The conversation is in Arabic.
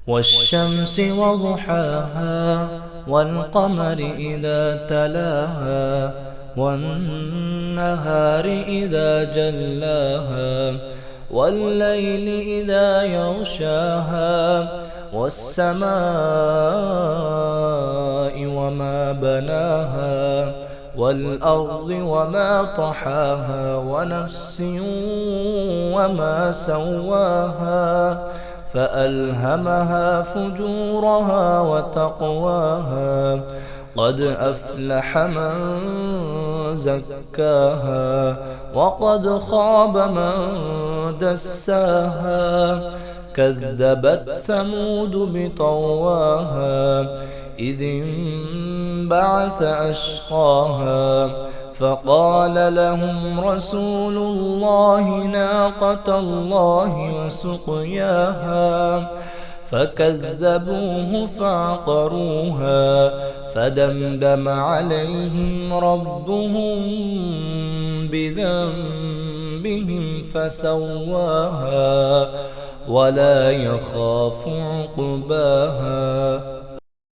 والشمس وضحاها والقمر إذا تلاها والنهار إذا جلاها والليل إذا يغشاها والسماء وما بناها والأرض وما طحاها ونفس وما سواها فألهمها فجورها وتقواها قد أفلح من زكاها وقد خاب من دساها كذبت ثمود بطواها إذ انبعث أشقاها فقال لهم رسول الله ناقة الله وسقياها فكذبوه فعقروها فدمدم عليهم ربهم بذنبهم فسواها ولا يخاف عقباها.